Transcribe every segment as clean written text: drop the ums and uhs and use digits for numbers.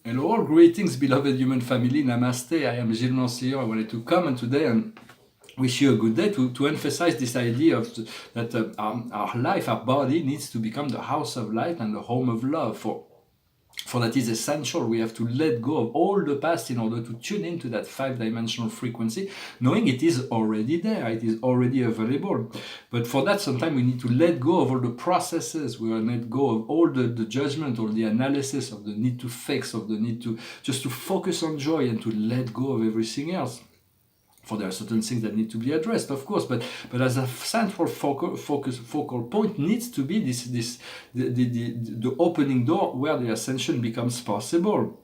Hello, all greetings, beloved human family. Namaste. I am Gilles Mancillon. I wanted to come and today and wish you a good day to emphasize this idea of that our life, our body needs to become the house of light and the home of love. For that is essential. We have to let go of all the past in order to tune into that five-dimensional frequency, knowing it is already there, it is already available. But for that, sometimes we need to let go of all the processes. We will let go of all the judgment, all the analysis of the need to fix, of the need to just to focus on joy and to let go of everything else. For there are certain things that need to be addressed, of course, but as a central focal point needs to be the opening door where the ascension becomes possible.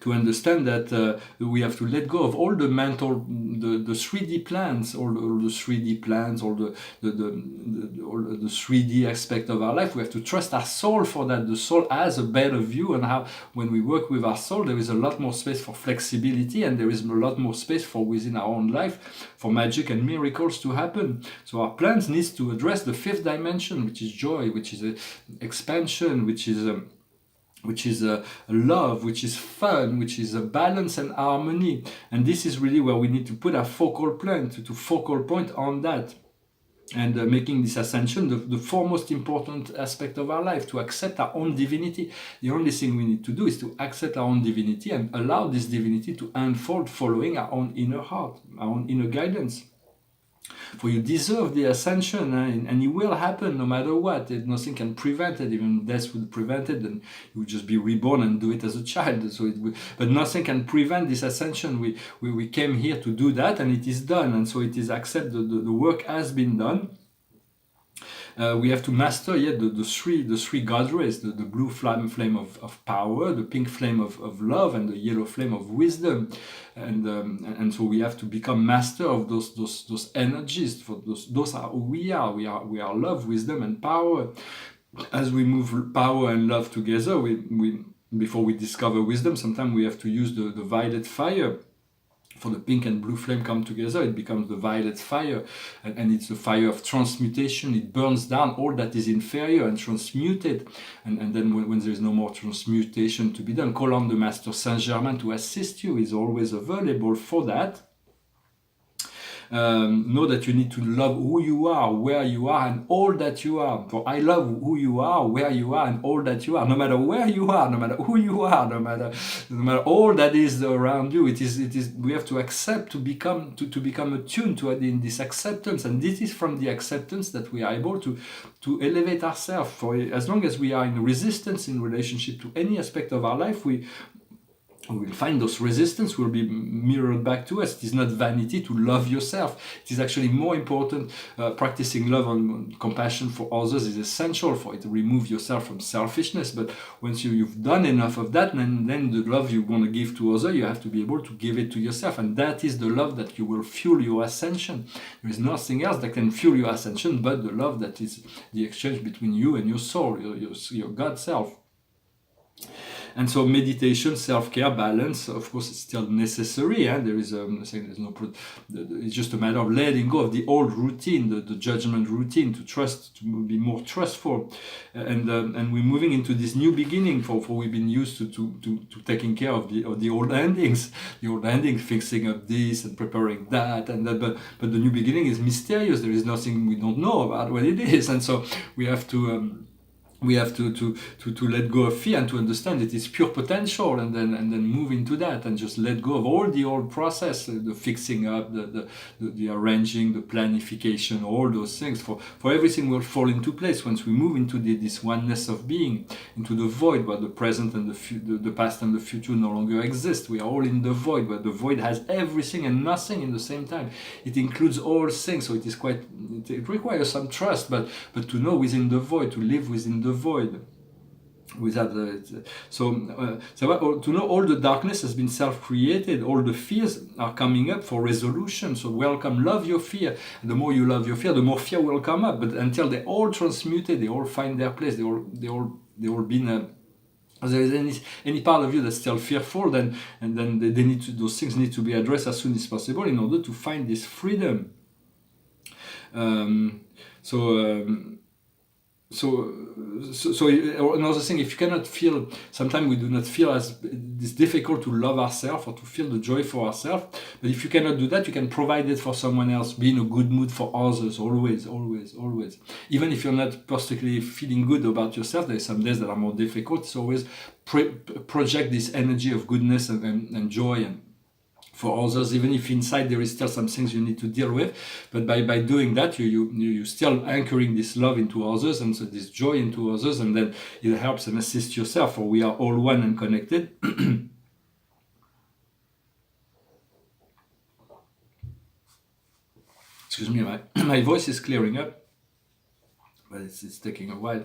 To understand that we have to let go of all the mental, the 3D plans, all the 3D plans, all the 3D aspect of our life. We have to trust our soul for that. The soul has a better view, and how when we work with our soul, there is a lot more space for flexibility, and there is a lot more space for within our own life for magic and miracles to happen. So our plans needs to address the fifth dimension, which is joy, which is expansion, which is love, which is fun, which is a balance and harmony. And this is really where we need to put our focal point, to focal point on that. And making this ascension the foremost important aspect of our life, to accept our own divinity. The only thing we need to do is to accept our own divinity and allow this divinity to unfold following our own inner heart, our own inner guidance. For you deserve the ascension, and it will happen no matter what. Nothing can prevent it. Even death would prevent it, and you would just be reborn and do it as a child. But nothing can prevent this ascension. We came here to do that, and it is done. And so it is accepted. The work has been done. We have to master the three God rays, the blue flame of power, the pink flame of love, and the yellow flame of wisdom. And so we have to become master of those energies. For those are who we are. We are love, wisdom, and power. As we move power and love together, we before we discover wisdom, sometimes we have to use the violet fire. For the pink and blue flame come together, it becomes the violet fire, and it's the fire of transmutation. It burns down all that is inferior and transmute it. And then when there is no more transmutation to be done, call on the Master Saint Germain to assist you. He's always available for that. Know that you need to love who you are, where you are, and all that you are. For I love who you are, where you are, and all that you are. No matter where you are, no matter who you are, no matter all that is around you. It is. We have to accept to become attuned to it in this acceptance, and this is from the acceptance that we are able to elevate ourselves. For as long as we are in resistance in relationship to any aspect of our life, we will find those resistance will be mirrored back to us. It is not vanity to love yourself. It is actually more important. Practicing love and compassion for others is essential for it to remove yourself from selfishness. But once you've done enough of that, then the love you want to give to others, you have to be able to give it to yourself. And that is the love that you will fuel your ascension. There is nothing else that can fuel your ascension but the love that is the exchange between you and your soul, your God self. And so meditation, self-care, balance, of course, it's still necessary. There is it's just a matter of letting go of the old routine, the judgment routine, to trust, to be more trustful, and we're moving into this new beginning. For we've been used to taking care of the old endings, fixing up this and preparing that, and that. But the new beginning is mysterious. There is nothing we don't know about what it is, and so we have to. To let go of fear and to understand it is pure potential, and then move into that and just let go of all the old process, the fixing up, the arranging, the planification, all those things. For everything will fall into place once we move into this oneness of being, into the void where the present and the past and the future no longer exist. We are all in the void, where the void has everything and nothing in the same time. It includes all things, so it requires some trust, but to know within the void, to live within the void. To know all the darkness has been self-created, all the fears are coming up for resolution. So welcome, love your fear. And the more you love your fear, the more fear will come up. But until they all transmuted, they all find their place, they all been. If there is any part of you that's still fearful, then those things need to be addressed as soon as possible in order to find this freedom. so another thing, if you cannot feel, sometimes we do not feel as it's difficult to love ourselves or to feel the joy for ourselves. But if you cannot do that, you can provide it for someone else. Be in a good mood for others, always, always, always. Even if you're not particularly feeling good about yourself, there's some days that are more difficult. It's always project this energy of goodness and joy and for others, even if inside there is still some things you need to deal with. But by doing that, you still anchoring this love into others and so this joy into others, and then it helps and assists yourself, for we are all one and connected. Excuse me, my voice is clearing up, but it's taking a while.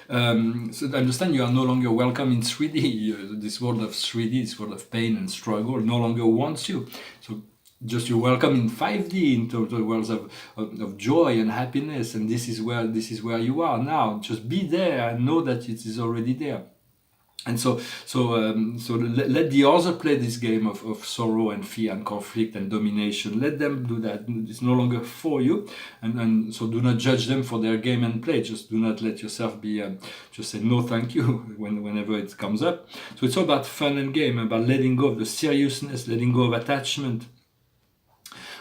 So understand you are no longer welcome in 3D. This world of 3D, this world of pain and struggle, no longer wants you. So just you're welcome in 5D, into the worlds of joy and happiness, and this is where you are now. Just be there and know that it is already there. And so let the other play this game of sorrow and fear and conflict and domination. Let them do that. It's no longer for you. And so do not judge them for their game and play. Just do not let yourself be, just say no thank you whenever it comes up. So it's all about fun and game, about letting go of the seriousness, letting go of attachment.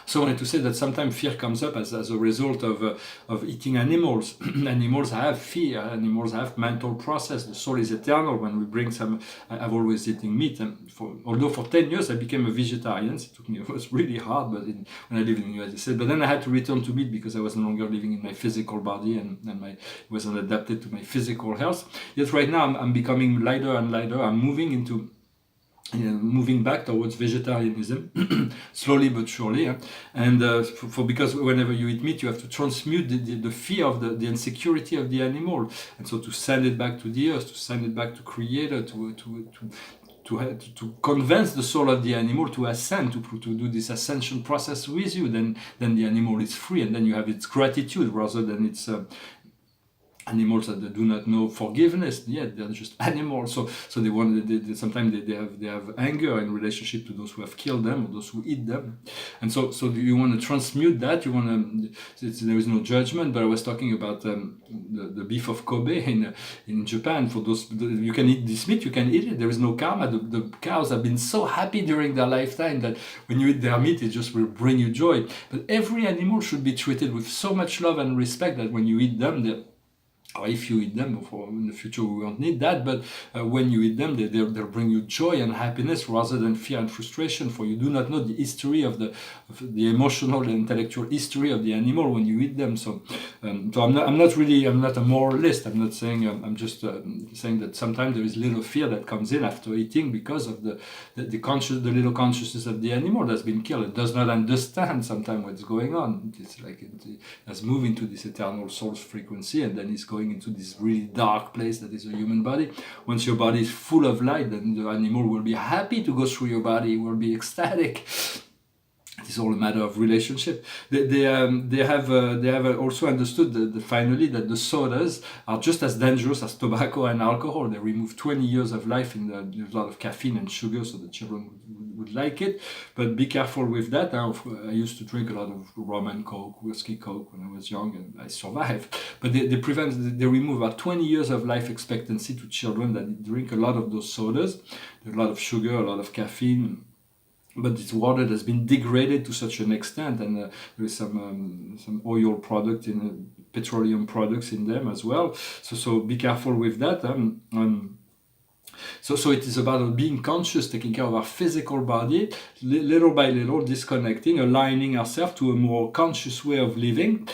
So I wanted to say that sometimes fear comes up as a result of eating animals. Animals have fear. Animals have mental process. The soul is eternal. When we bring some, I've always eating meat. And although for 10 years I became a vegetarian, it was really hard. But when I lived in the United States, but then I had to return to meat because I was no longer living in my physical body and it wasn't adapted to my physical health. Yet right now I'm becoming lighter and lighter. I'm moving back towards vegetarianism, slowly but surely, and because whenever you eat meat, you have to transmute the fear of the insecurity of the animal, and so to send it back to the earth, to send it back to Creator, to convince the soul of the animal to ascend, to do this ascension process with you. Then the animal is free, and then you have its gratitude rather than its animals that do not know forgiveness. Yet they're just animals. So they want. Sometimes they have anger in relationship to those who have killed them or those who eat them. And so you want to transmute that. You want to. There is no judgment. But I was talking about the beef of Kobe in Japan. For those, you can eat this meat. You can eat it. There is no karma. The cows have been so happy during their lifetime that when you eat their meat, it just will bring you joy. But every animal should be treated with so much love and respect that when you eat them, or if you eat them, in the future we won't need that, but when you eat them, they'll bring you joy and happiness rather than fear and frustration, for you do not know the history of the emotional and intellectual history of the animal when you eat them. So I'm not a moralist. I'm not saying, I'm just saying that sometimes there is little fear that comes in after eating because of the little consciousness of the animal that's been killed. It does not understand sometimes what's going on. It's like it has moved into this eternal soul's frequency, and then it's going into this really dark place that is a human body. Once your body is full of light, then the animal will be happy to go through your body, will be ecstatic. It's all a matter of relationship. They have also understood finally that the sodas are just as dangerous as tobacco and alcohol. They remove 20 years of life there's a lot of caffeine and sugar, so the children would like it. But be careful with that. I used to drink a lot of rum and coke, whiskey coke when I was young, and I survived. But they remove about 20 years of life expectancy to children that drink a lot of those sodas. There's a lot of sugar, a lot of caffeine. But it's water that's been degraded to such an extent, and there is some oil product in petroleum products in them as well. So be careful with that. So it is about being conscious, taking care of our physical body, little by little, disconnecting, aligning ourselves to a more conscious way of living.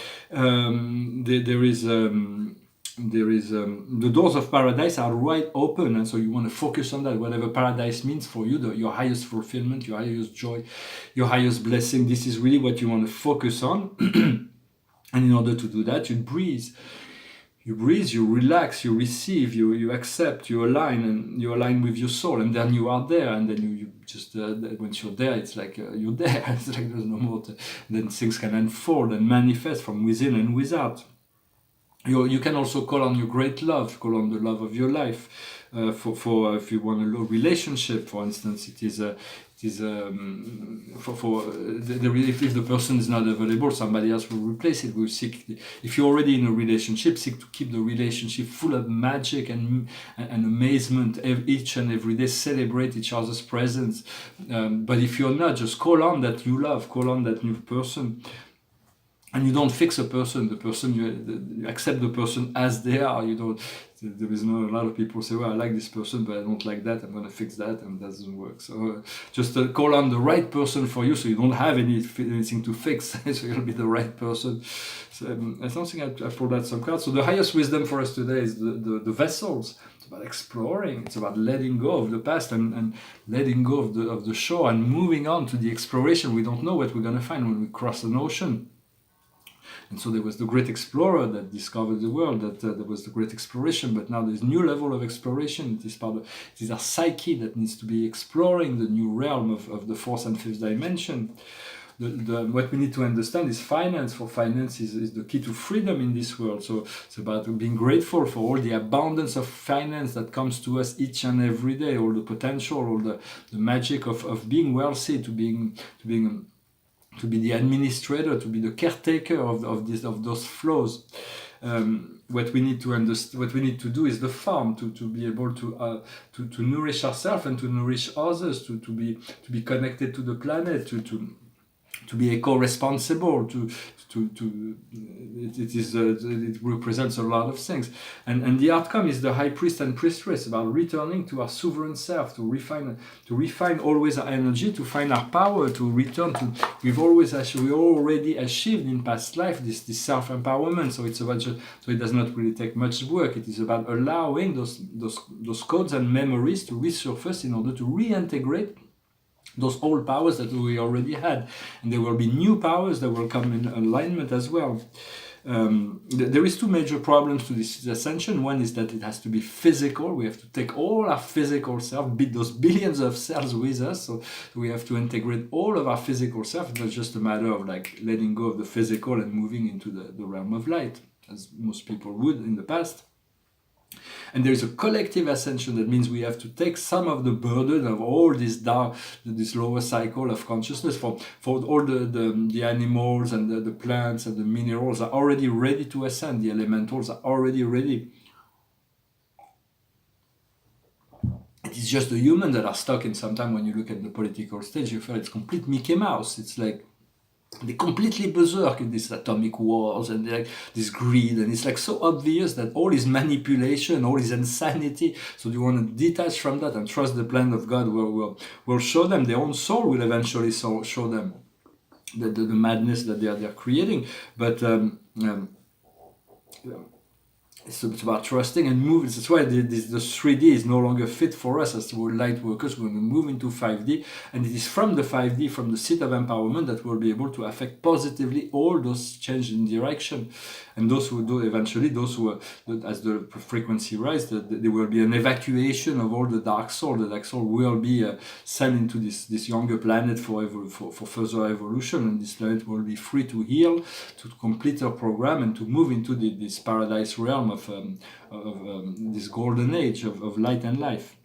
The doors of paradise are right open, and so you want to focus on that, whatever paradise means for you, your highest fulfillment, your highest joy, your highest blessing. This is really what you want to focus on. And in order to do that, you breathe, you relax, you receive, you accept, you align with your soul, and then you are there, and then you just once you're there, it's like you're there. It's like there's no more then things can unfold and manifest from within and without. You can also call on your great love, call on the love of your life. For if you want a low relationship, for instance, it if the person is not available, somebody else will replace it. If you're already in a relationship, seek to keep the relationship full of magic and amazement each and every day. Celebrate each other's presence. But if you're not, just call on that you love, call on that new person. And you don't fix a person. You accept the person as they are. You don't. There is no. A lot of people say, "Well, I like this person, but I don't like that. I'm gonna fix that," and that doesn't work. So just call on the right person for you, so you don't have anything to fix. So you'll be the right person. So I don't think I pulled out some cards. So the highest wisdom for us today is the vessels. It's about exploring. It's about letting go of the past and letting go of the shore and moving on to the exploration. We don't know what we're gonna find when we cross an ocean. And so there was the great explorer that discovered the world, there was the great exploration, but now there's a new level of exploration. It is our psyche that needs to be exploring the new realm of the fourth and fifth dimension. What we need to understand is finance. For finance is the key to freedom in this world. So it's about being grateful for all the abundance of finance that comes to us each and every day, all the potential, all the magic of being wealthy, to be the administrator, to be the caretaker of those flows. What we need to understand, what we need to do is the farm to be able to nourish ourselves and to nourish others, to be connected to the planet, to be eco-responsible, it represents a lot of things, and the outcome is the high priest and priestess, about returning to our sovereign self, to refine always our energy, to find our power, to return to we already achieved in past life this self-empowerment. So it's about so it does not really take much work. It is about allowing those codes and memories to resurface in order to reintegrate those old powers that we already had, and there will be new powers that will come in alignment as well. There is two major problems to this ascension. One is that it has to be physical. We have to take all our physical self, those billions of cells with us. So we have to integrate all of our physical self. It's not just a matter of like letting go of the physical and moving into the realm of light, as most people would in the past. And there is a collective ascension. That means we have to take some of the burden of all this lower cycle of consciousness. For all the animals and the plants and the minerals are already ready to ascend. The elementals are already ready. It is just the humans that are stuck in. Sometimes when you look at the political stage, you feel it's complete Mickey Mouse. It's like they're completely berserk in these atomic wars and like this greed, and it's like so obvious that all is manipulation, all is insanity. So you want to detach from that and trust the plan of God will show them. Their own soul will eventually show them the madness that they are creating. But it's about trusting and moving. That's why the 3D is no longer fit for us as light workers. We're going to move into 5D, and it is from the 5D, from the seat of empowerment, that we'll be able to affect positively all those changes in direction. And those who do eventually, as the frequency rises, there will be an evacuation of all the dark soul. The dark soul will be sent into this younger planet for further evolution, and this planet will be free to heal, to complete her program, and to move into this paradise realm of this golden age of light and life.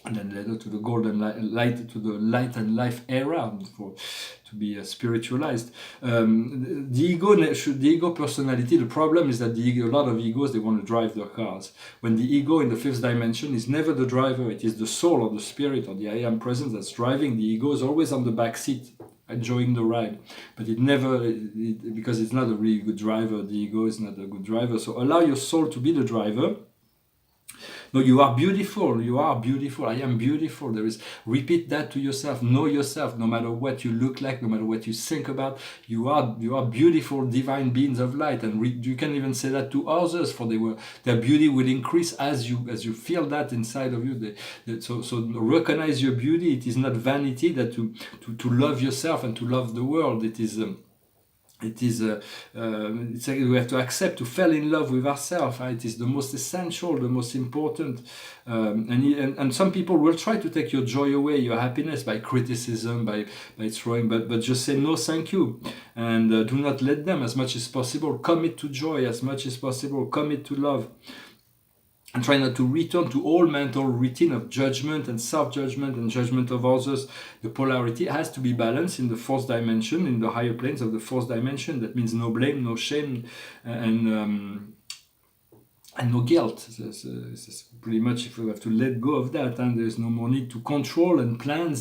And then later to the golden light, to the light and life era, to be spiritualized. The ego personality. The problem is that a lot of egos, they want to drive their cars. When the ego in the fifth dimension is never the driver, it is the soul or the spirit or the I am presence that's driving. The ego is always on the back seat, enjoying the ride, but because it's not a really good driver. The ego is not a good driver. So allow your soul to be the driver. No, you are beautiful. You are beautiful. I am beautiful. Repeat that to yourself. Know yourself. No matter what you look like, no matter what you think about, you are beautiful, divine beings of light. And you can even say that to others, for their beauty will increase as you feel that inside of you. So recognize your beauty. It is not vanity that to love yourself and to love the world. It's like we have to accept to fall in love with ourselves. It is the most essential, the most important. And some people will try to take your joy away, your happiness, by criticism, by throwing. But just say no, thank you, and do not let them. As much as possible, commit to joy. As much as possible, commit to love. and try not to return to all mental routine of judgment and self-judgment and judgment of others. The polarity has to be balanced in the fourth dimension, in the higher planes of the fourth dimension. That means no blame, no shame, and no guilt. This pretty much, if we have to let go of that, and there's no more need to control and plan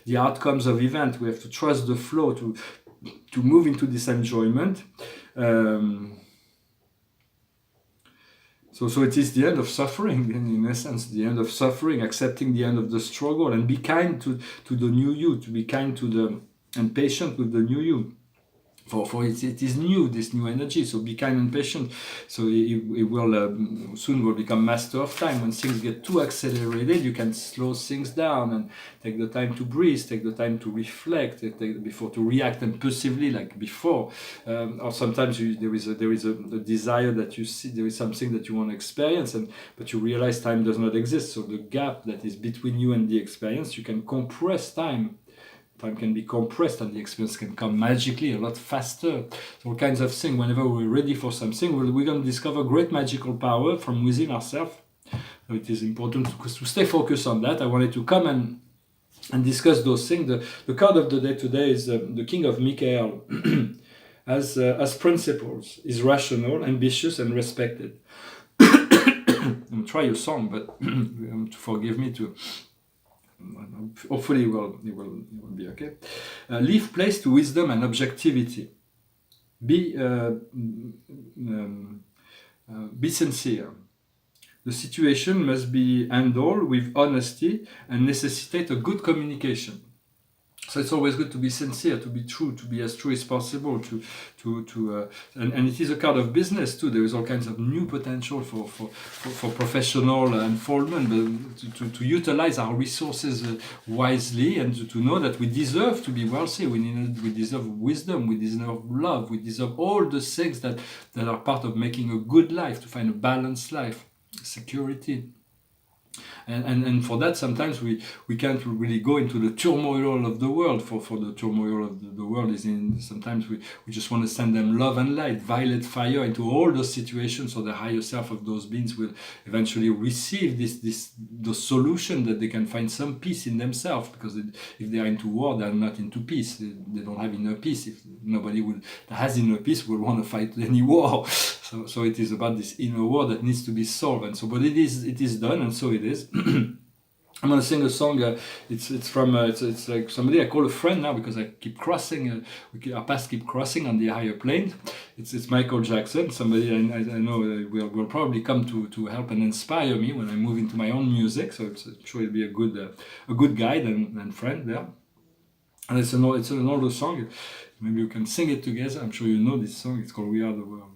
the outcomes of event. We have to trust the flow to move into this enjoyment. So it is the end of suffering, in essence, the end of suffering, accepting the end of the struggle, and be kind to the new you, to be kind to and patient with the new you. For it is new, this new energy, so be kind and patient. So it will soon will become master of time. When things get too accelerated, you can slow things down and take the time to breathe, take the time to reflect, before to react impulsively like before. Or sometimes there is a desire that you see, there is something that you want to experience, but you realize time does not exist. So the gap that is between you and the experience, you can compress time. Time can be compressed and the experience can come magically a lot faster. So all kinds of things. Whenever we're ready for something, we're going to discover great magical power from within ourselves. So it is important to stay focused on that. I wanted to come and discuss those things. The card of the day today is the King of Michael. As principles, is rational, ambitious, and respected. I'm try a song, but forgive me to. Hopefully it will be okay. Leave place to wisdom and objectivity. Be sincere. The situation must be handled with honesty and necessitate a good communication. So it's always good to be sincere, to be true, to be as true as possible. And it is a card of business too. There is all kinds of new potential for professional unfoldment, but to utilize our resources wisely, and to know that we deserve to be wealthy. We deserve wisdom. We deserve love. We deserve all the things that are part of making a good life, to find a balanced life, security. And for that, sometimes we can't really go into the turmoil of the world. For the turmoil of the world is in, sometimes we just want to send them love and light, violet fire into all those situations, so the higher self of those beings will eventually receive the solution, that they can find some peace in themselves. Because if they are into war, they are not into peace. They don't have inner peace. If nobody that has inner peace will want to fight any war. So it is about this inner war that needs to be solved, and so, but it is done, and so it is. I'm gonna sing a song. It's from it's like somebody I call a friend now, because I keep crossing. Our paths keep crossing on the higher plane. It's Michael Jackson. Somebody I know will probably come to help and inspire me when I move into my own music. So I'm sure it'll be a good guide and friend there. And it's an older song. Maybe you can sing it together. I'm sure you know this song. It's called "We Are the World."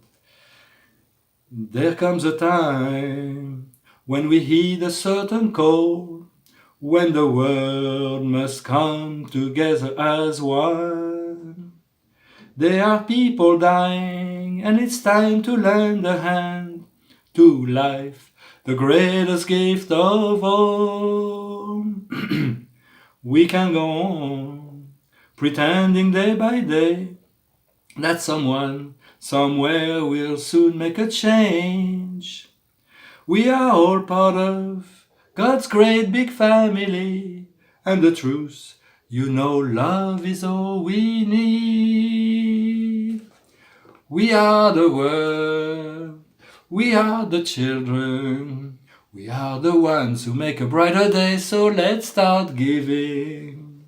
There comes a time when we heed a certain call, when the world must come together as one. There are people dying, and it's time to lend a hand to life, the greatest gift of all. We can go on, pretending day by day that someone somewhere will soon make a change. We are all part of God's great big family, and the truth, love is all we need. We are the world, we are the children, we are the ones who make a brighter day, so let's start giving.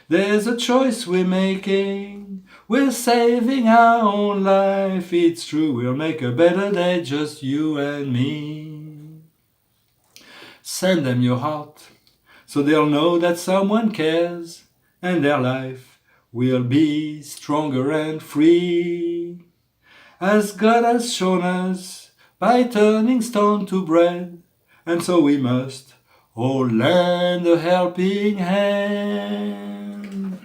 There's a choice we're making, we're saving our own life, it's true, we'll make a better day, just you and me. Send them your heart, so they'll know that someone cares, and their life will be stronger and free. As God has shown us, by turning stone to bread, and so we must all lend a helping hand.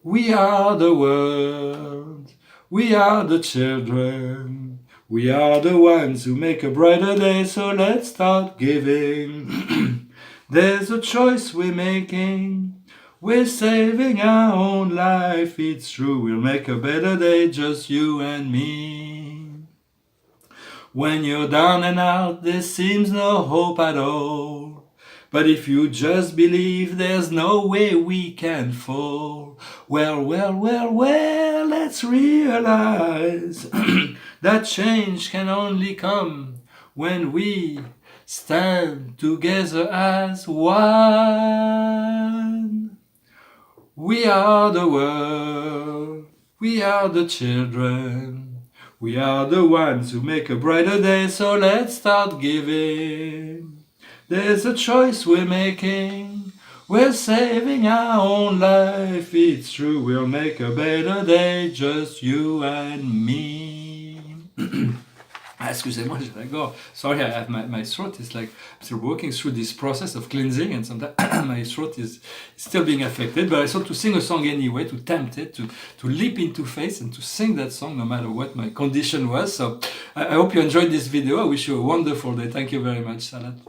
We are the world, we are the children, we are the ones who make a brighter day, so let's start giving. There's a choice we're making, we're saving our own life, it's true, we'll make a better day, just you and me. When you're down and out, there seems no hope at all. But if you just believe, there's no way we can fall. Well, let's realize that change can only come when we stand together as one. We are the world, we are the children. We are the ones who make a brighter day, so let's start giving. There's a choice we're making. We're saving our own life. It's true, we'll make a better day, just you and me. Excusez-moi, j'ai d'accord. Sorry, I have my throat is like, I'm still working through this process of cleansing, and sometimes my throat is still being affected. But I thought to sing a song anyway, to tempt it, to leap into faith and to sing that song no matter what my condition was. So I hope you enjoyed this video. I wish you a wonderful day. Thank you very much, Salad.